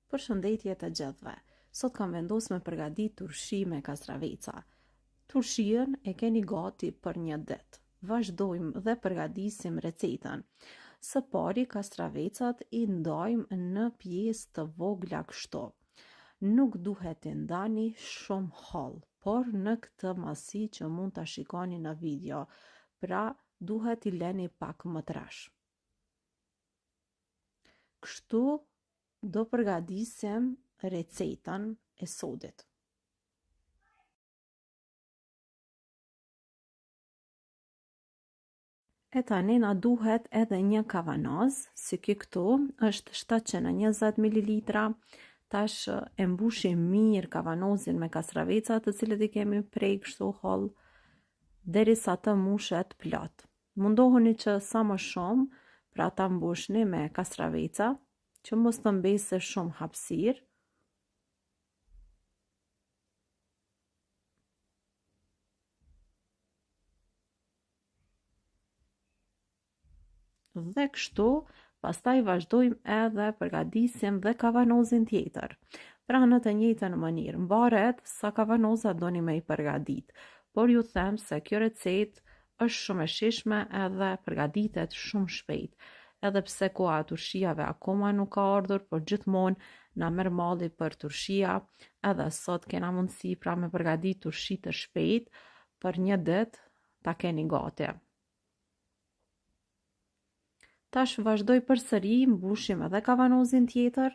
Përshëndetje të gjithëve. Sot kam vendosur me përgatit turshi me kastraveca. Turshinë e keni gati për një ditë. Vazhdojmë dhe përgatisim recetën. Së pari kastravecat i ndajmë në pjesë të vogla kështu. Nuk duhet të ndani shumë holl, por në këtë masi që mund ta shikoni në video. Pra duhet i leni pak më trash. Kështu do përgatisim recetën e sodit. E tani na duhet edhe një kavanoz, si këtu është 720 ml. Tash e mbushim mirë kavanozin me kastravecat të cilët i kemi prej kështu holl derisa të mbushet plot. Mundohuni që sa më shumë pra ta mbushni me kastraveca, që mos të mbese shumë hapësirë. Dhe kështu, pastaj vazhdojmë edhe përgatisim dhe kavanozin tjetër. Pra në të njëjtën mënyrë, mbaret sa kavanoza doni me i përgatit. Por ju them se kjo recetë është shumë e shijshme edhe përgatitet shumë shpejt. Edhe pse koha e turshijave akoma nuk ka ardhur, por gjithmonë na merr malli për turshia, edhe sot kena mundësi pra me përgatit turshi të shpejt, për një ditë ta keni gati. Tash vazhdoj përsëri, mbushim edhe kavanozin tjetër,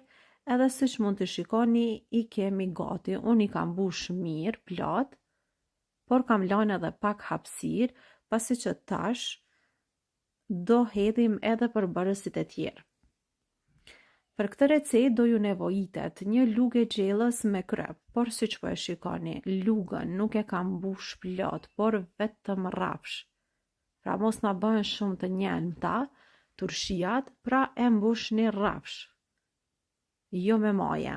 edhe siç mund të shikoni i kemi gati. Unë i kam mbush mirë, plot, por kam lënë edhe pak hapësirë, pasi që tash do hedhim edhe përbërësit e tjerë. Për këtë recetë do ju nevojitet një lugë gjellës me kryp, por siç po e shikoni, lugën nuk e kam mbush plot, por vetëm rrafsh. Pra mos na bëhen shumë të njelmta turshijat, pra e mbushni rrafsh, jo me maje.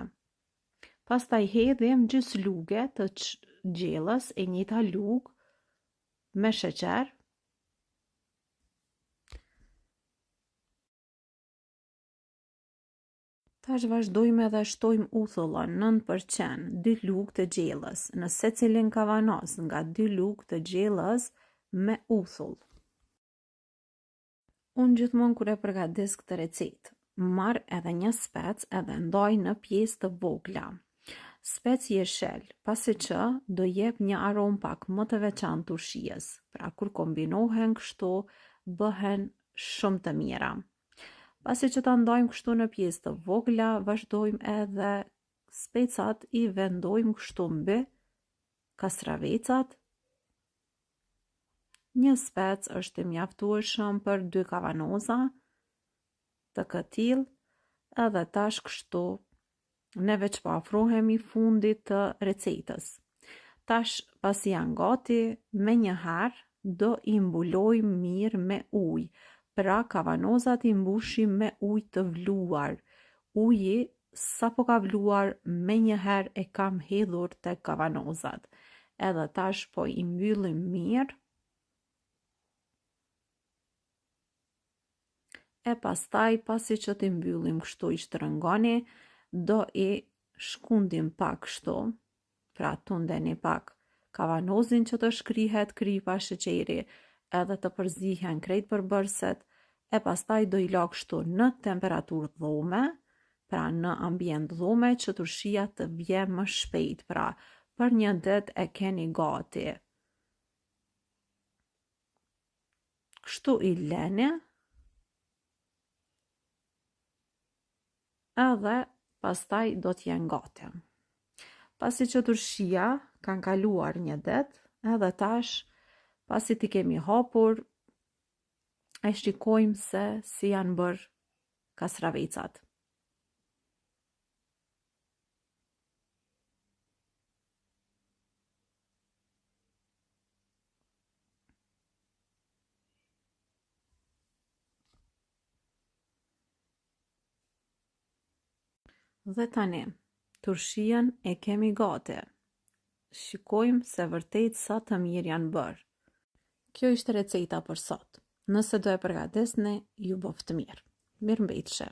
Pastaj hedhim gjys luge të gjellës e njëjta lugë me sheqer. Tash vazhdojmë edhe shtojmë uthullën 9%, 2 lugë të gjellës, në secilin kavanoz nga 2 lugë të gjellës me uthull. Unë gjithmonë kur e përgatis këtë recetë, marr edhe një spec edhe ndoj në pjesë të vogla. Spec jeshel, pasi që do jep një aromë pak më të veçantë turshijes. Pra kur kombinohen kështu, bëhen shumë të mira. Pasi që ta ndojmë kështu në pjesë të vogla, vazhdojmë edhe specat i vendojmë kështu mbi kastravecat. Një spec është i mjaftueshëm për 2 kavanoza të këtill, edhe tash kështu neve që po afrohemi fundit të recetës. Tash pasi janë gati, me njëherë do i mbulojmë mirë me ujë. Pra kavanozat i mbushim me ujë të vluar. Uji sa po ka vluar, me njëherë e kam hedhur tek kavanozat. Edhe tash po i mbyllim mirë. E pastaj, pasi që t'i mbyllim kështu i shtrëngoni, do i shkundim pak kështu, pra tundeni pak kavanozin që të shkrihet kripa sheqeri, edhe të përzihen krejt përbërëset, e pastaj do i la kështu në temperaturë dhome, pra në ambient dhome që turshia të vjen më shpejt, pra për një ditë e keni gati. Kështu i leni, edhe pastaj do t'jen gati. Pasi që turshia kanë kaluar një ditë, edhe tash, pasi t'i kemi hapur, e shikojmë se si janë bërë kastravecat. Dhe tani, turshien e kemi gati. Shikojmë se vërtet sa të mirë janë bërë. Kjo ishte receta për sot. Nëse do e përgatisni, ju boft mirë. Mirëmbëjtje.